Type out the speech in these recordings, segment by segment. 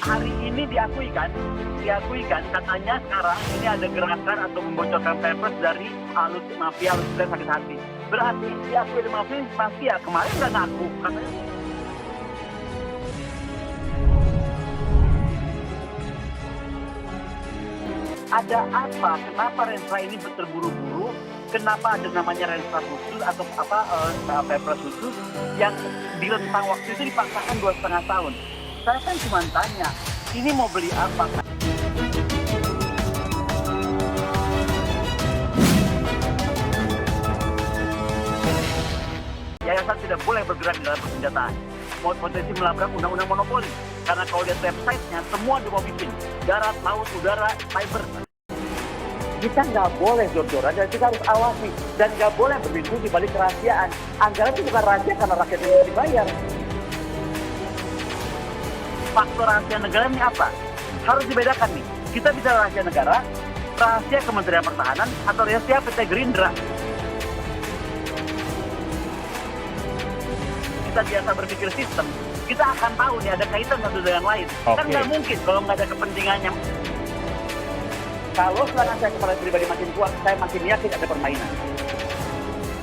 hari ini diakui kan katanya sekarang ini ada gerakan atau membocorkan papers dari mafia alutsista sakit hati. Berarti diakui oleh mafia kemarin nggak ngaku katanya. Ada apa? Kenapa Renstra ini terburu-buru? Kenapa ada namanya Renstra khusus atau Perpres khusus yang di rentang waktu itu dipaksakan 2,5 tahun? Saya kan cuma tanya, ini mau beli apa? Yayasan tidak boleh bergerak di dalam persenjataan. Potensi melabrak undang-undang monopoli. Karena kalau lihat website-nya, semua dia mau bikin. Darat, laut, udara, cyber. Kita nggak boleh jor-joran dan kita harus awasi. Dan nggak boleh berlindung di balik kerahasiaan. Anggaran itu bukan rahasia karena rakyat yang dibayar. Faktor rahasia negara ini apa? Harus dibedakan nih. Kita bicara rahasia negara, rahasia Kementerian Pertahanan, atau rahasia PT Gerindra. Kita biasa berpikir sistem, kita akan tahu nih ada kaitan satu dengan lain. Kan nggak mungkin kalau nggak ada kepentingannya. Kalau serangan saya kepada pribadi makin kuat, saya makin yakin ada permainan.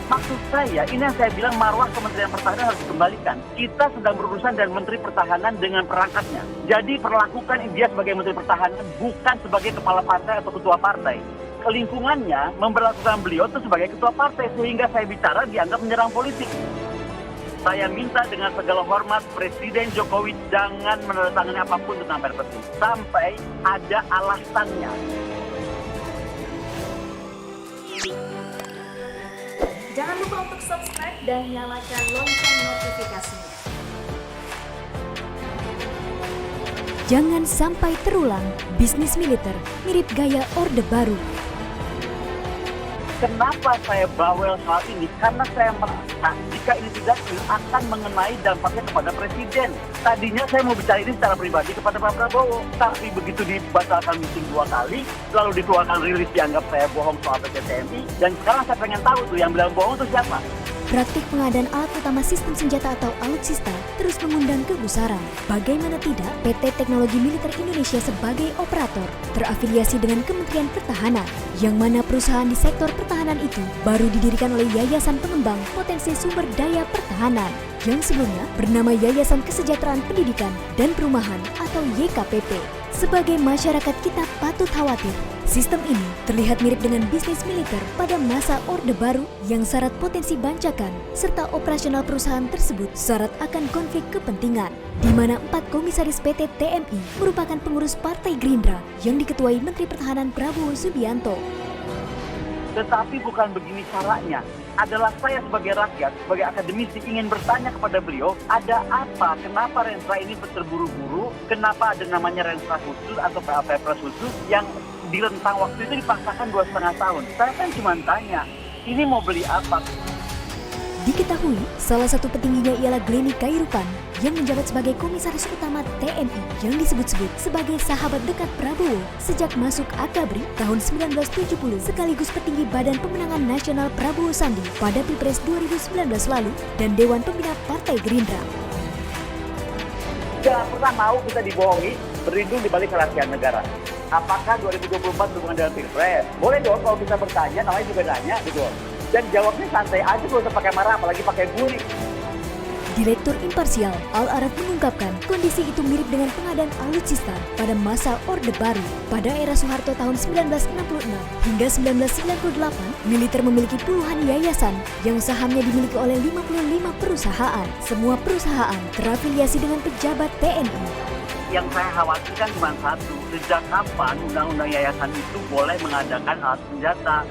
Maksud saya, ini yang saya bilang marwah Kementerian Pertahanan harus dikembalikan. Kita sedang berurusan dengan Menteri Pertahanan dengan perangkatnya. Jadi perlakukan dia sebagai Menteri Pertahanan, bukan sebagai kepala partai atau ketua partai. Lingkungannya memperlakukan beliau itu sebagai ketua partai, sehingga saya bicara dianggap menyerang politik. Saya minta dengan segala hormat Presiden Jokowi jangan menandatangani apapun tentang Perpres ini sampai ada alasannya. Jangan lupa untuk subscribe dan nyalakan lonceng notifikasinya. Jangan sampai terulang bisnis militer mirip gaya Orde Baru. Kenapa saya bawel soal ini? Karena saya merasa jika ini tidak akan mengenai dampaknya kepada Presiden. Tadinya saya mau bicara ini secara pribadi kepada Pak Prabowo. Tapi begitu dibatalkan meeting 2 kali, lalu dikeluarkan rilis dianggap saya bohong soal PT TNI. Dan sekarang saya pengen tahu tuh yang bilang bohong itu siapa? Praktik pengadaan alat utama sistem senjata atau alutsista terus mengundang kegusaran. Bagaimana tidak, PT Teknologi Militer Indonesia sebagai operator terafiliasi dengan Kementerian Pertahanan, yang mana perusahaan di sektor pertahanan itu baru didirikan oleh Yayasan Pengembang Potensi Sumber Daya Pertahanan, yang sebelumnya bernama Yayasan Kesejahteraan Pendidikan dan Perumahan atau YKPP. Sebagai masyarakat kita patut khawatir, sistem ini terlihat mirip dengan bisnis militer pada masa Orde Baru yang syarat potensi bancakan serta operasional perusahaan tersebut syarat akan konflik kepentingan, di mana 4 komisaris PT TMI merupakan pengurus Partai Gerindra yang diketuai Menteri Pertahanan Prabowo Subianto. Tetapi bukan begini caranya. Adalah saya sebagai rakyat, sebagai akademisi ingin bertanya kepada beliau, ada apa? Kenapa Renstra ini terburu-buru? Kenapa ada namanya Renstra khusus atau Perpres khusus yang di rentang waktu itu dipaksakan 2,5 tahun? Saya kan cuma tanya, ini mau beli apa? Diketahui, salah satu petingginya ialah Glenny Kairupan yang menjabat sebagai komisaris utama TNI yang disebut-sebut sebagai sahabat dekat Prabowo sejak masuk Akabri tahun 1970 sekaligus petinggi Badan Pemenangan Nasional Prabowo Sandi pada Pilpres 2019 lalu dan Dewan Pembina Partai Gerindra. Jangan pernah mau kita dibohongi, berlindung di balik kerahasiaan negara. Apakah 2024 berhubungan dengan Pilpres? Boleh dong kalau kita bertanya, namanya juga nanya gitu. Dan jawabnya santai aja, gak usah pakai marah, apalagi pakai gurih. Direktur Imparsial Al-Arad mengungkapkan kondisi itu mirip dengan pengadaan alutsista pada masa Orde Baru. Pada era Soeharto tahun 1966 hingga 1998, militer memiliki puluhan yayasan yang sahamnya dimiliki oleh 55 perusahaan. Semua perusahaan terafiliasi dengan pejabat TNI. Yang saya khawatirkan cuma satu, sejak kapan undang-undang yayasan itu boleh mengadakan alat senjata?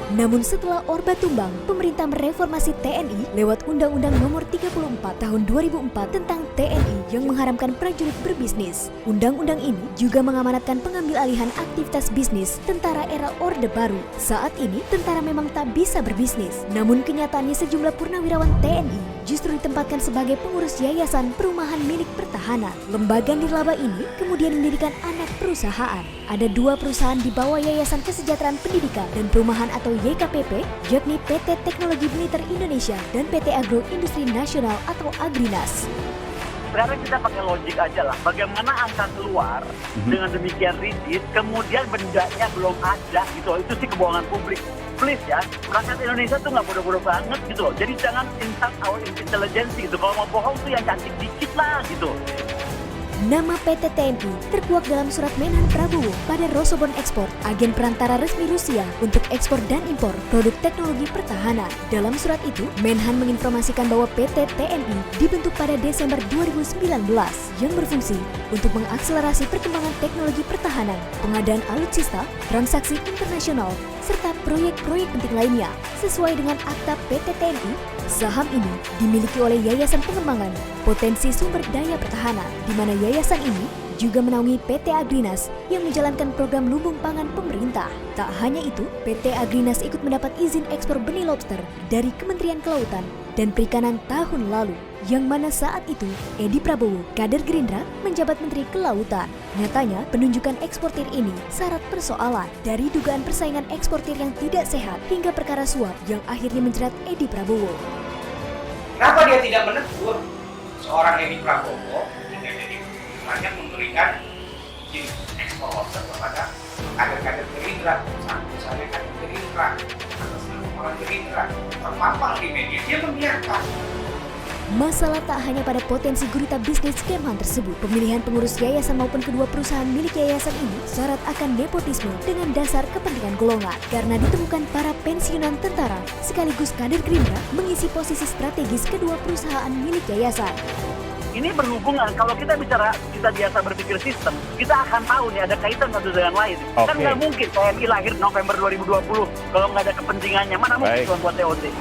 Namun setelah Orba tumbang, pemerintah mereformasi TNI lewat Undang-Undang Nomor 34 Tahun 2004 tentang TNI yang mengharamkan prajurit berbisnis. Undang-undang ini juga mengamanatkan pengambil alihan aktivitas bisnis tentara era Orde Baru. Saat ini, tentara memang tak bisa berbisnis. Namun kenyataannya sejumlah purnawirawan TNI justru ditempatkan sebagai pengurus Yayasan Perumahan Milik Pertahanan. Lembaga nirlaba ini kemudian mendirikan anak perusahaan. Ada 2 perusahaan di bawah Yayasan Kesejahteraan Pendidikan dan Perumahan atau YKPP, yakni PT Teknologi Militer Indonesia dan PT Agro Industri Nasional atau Agrinas. sekarang kita pakai logik aja lah. Bagaimana angka keluar dengan demikian rigid, kemudian bendanya belum ada gitu. Itu sih kebohongan publik. Please ya, rakyat Indonesia tuh nggak bodoh-bodoh banget gitu loh. Jadi jangan insult our intelligence gitu. Kalau mau bohong tuh yang cantik dikit lah gitu. Nama PT TNI terkuak dalam surat Menhan Prabowo pada Rosobon Export, agen perantara resmi Rusia untuk ekspor dan impor produk teknologi pertahanan. Dalam surat itu, Menhan menginformasikan bahwa PT TNI dibentuk pada Desember 2019 yang berfungsi untuk mengakselerasi perkembangan teknologi pertahanan, pengadaan alutsista, transaksi internasional, serta proyek-proyek penting lainnya. Sesuai dengan akta PT TNI, saham ini dimiliki oleh Yayasan Pengembangan Potensi Sumber Daya Pertahanan, di mana yayasan ini juga menaungi PT Agrinas yang menjalankan program lumbung pangan pemerintah. Tak hanya itu, PT Agrinas ikut mendapat izin ekspor benih lobster dari Kementerian Kelautan dan Perikanan tahun lalu, yang mana saat itu Edi Prabowo, kader Gerindra, menjabat Menteri Kelautan. Nyatanya, penunjukan eksportir ini syarat persoalan, dari dugaan persaingan eksportir yang tidak sehat hingga perkara suap yang akhirnya menjerat Edi Prabowo. Kenapa dia tidak menegur seorang Edi Prabowo hingga jadi banyak memberikan izin ekspor lobster kepada kader-kader Gerindra, misalnya kader Gerindra, atas nama orang Gerindra, terpampang di media, dia membiarkan. Masalah tak hanya pada potensi gurita bisnis Kemhan tersebut. Pemilihan pengurus yayasan maupun kedua perusahaan milik yayasan ini syarat akan nepotisme dengan dasar kepentingan golongan. Karena ditemukan para pensiunan tentara sekaligus kader Gerindra mengisi posisi strategis kedua perusahaan milik yayasan. Ini berhubungan, kalau kita bicara, kita biasa berpikir sistem, kita akan tahu nih ada kaitan satu dengan lain. Kan nggak mungkin TNI lahir November 2020 kalau nggak ada kepentingannya, mana mungkin cuma buat TOT.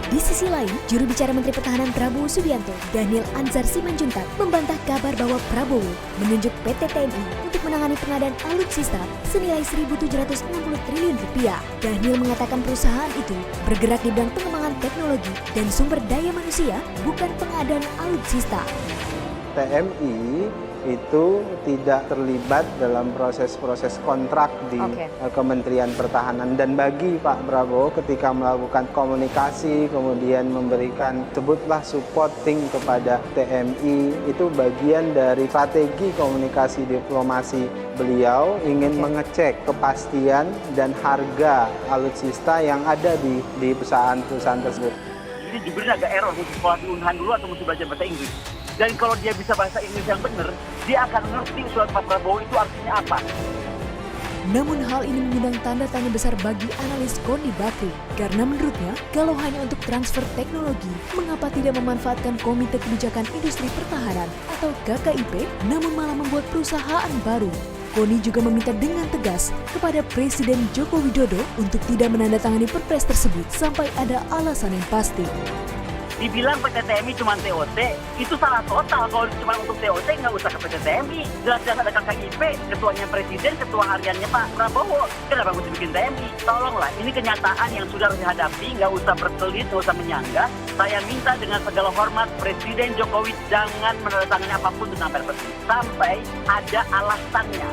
Di sisi lain, juru bicara Menteri Pertahanan Prabowo Subianto, Daniel Anzar Simanjuntak, membantah kabar bahwa Prabowo menunjuk PT TNI untuk menangani pengadaan alutsista senilai 1.760 triliun rupiah. Daniel mengatakan perusahaan itu bergerak di bidang pengembangan teknologi dan sumber daya manusia, bukan pengadaan alutsista. TNI itu tidak terlibat dalam proses-proses kontrak di Kementerian Pertahanan, dan bagi Pak Prabowo ketika melakukan komunikasi kemudian memberikan sebutlah supporting kepada TNI itu bagian dari strategi komunikasi diplomasi beliau ingin mengecek kepastian dan harga alutsista yang ada di perusahaan-perusahaan tersebut. Jadi jubirnya agak error, mesti sekolah di Unhan dulu atau mesti belajar bahasa Inggris. Dan kalau dia bisa bahasa Inggris yang benar, dia akan ngerti surat Pak Prabowo itu artinya apa. Namun hal ini mengundang tanda tanya besar bagi analis Kondi Bakri. Karena menurutnya, kalau hanya untuk transfer teknologi, mengapa tidak memanfaatkan Komite Kebijakan Industri Pertahanan atau KKIP, namun malah membuat perusahaan baru. Koni juga meminta dengan tegas kepada Presiden Joko Widodo untuk tidak menandatangani perpres tersebut sampai ada alasan yang pasti. Dibilang PT TMI cuma TOT, itu salah total. Kalau cuma untuk TOT nggak usah ke PT TMI. Jelas-jelas ada KKIP, ketuanya Presiden, ketua hariannya Pak Prabowo. Kenapa mesti bikin TMI? Tolonglah, ini kenyataan yang sudah harus dihadapi, nggak usah berkelit, nggak usah menyangga. Saya minta dengan segala hormat Presiden Jokowi jangan menandatangani apapun tentang perpres ini sampai ada alasannya.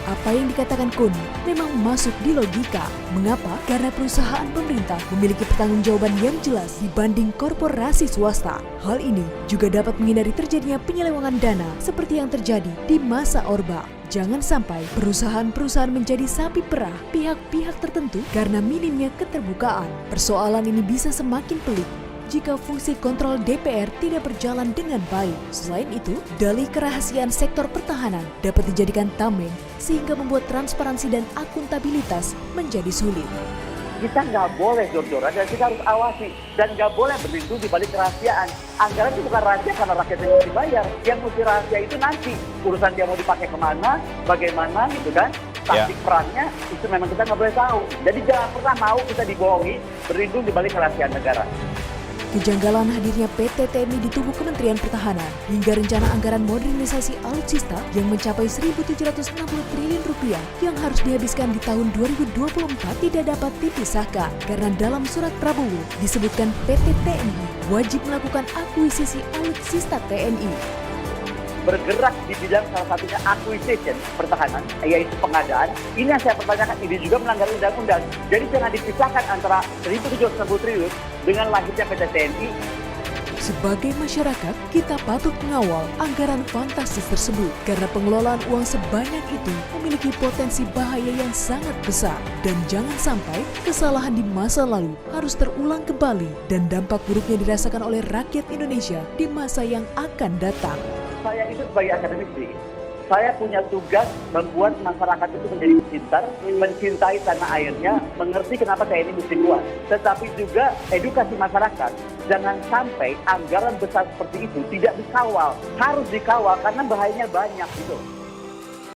Apa yang dikatakan Koni memang masuk di logika. Mengapa? Karena perusahaan pemerintah memiliki pertanggungjawaban yang jelas dibanding korporasi swasta. Hal ini juga dapat menghindari terjadinya penyelewengan dana seperti yang terjadi di masa Orba. Jangan sampai perusahaan-perusahaan menjadi sapi perah pihak-pihak tertentu karena minimnya keterbukaan. Persoalan ini bisa semakin pelik jika fungsi kontrol DPR tidak berjalan dengan baik. Selain itu, dalih kerahasiaan sektor pertahanan dapat dijadikan tameng sehingga membuat transparansi dan akuntabilitas menjadi sulit. Kita nggak boleh jor-joran dan kita harus awasi. Dan nggak boleh berlindung di balik kerahasiaan. Anggaran itu bukan rahasia karena rakyat yang mesti bayar. Yang mesti rahasia itu nanti. Urusan dia mau dipakai kemana, bagaimana gitu kan. Taktik perannya itu memang kita nggak boleh tahu. Jadi jangan pernah mau kita dibohongi berlindung di balik kerahasiaan negara. Kejanggalan hadirnya PT TNI di tubuh Kementerian Pertahanan hingga rencana anggaran modernisasi alutsista yang mencapai 1.760 triliun rupiah yang harus dihabiskan di tahun 2024 tidak dapat dipisahkan karena dalam surat Prabowo disebutkan PT TNI wajib melakukan akuisisi alutsista TNI. Bergerak di bidang salah satunya acquisition pertahanan, yaitu pengadaan. Ini yang saya pertanyakan, ini juga melanggar undang-undang. Jadi jangan dipisahkan antara 1.760 triliun dengan lahirnya PT TNI. Sebagai masyarakat, kita patut mengawal anggaran fantastis tersebut karena pengelolaan uang sebanyak itu memiliki potensi bahaya yang sangat besar. Dan jangan sampai kesalahan di masa lalu harus terulang kembali dan dampak buruknya dirasakan oleh rakyat Indonesia di masa yang akan datang. Saya itu sebagai akademisi, saya punya tugas membuat masyarakat itu menjadi pintar, mencintai tanah airnya, mengerti kenapa TNI mesti kuat. Tetapi juga edukasi masyarakat, jangan sampai anggaran besar seperti itu tidak dikawal. Harus dikawal karena bahayanya banyak gitu.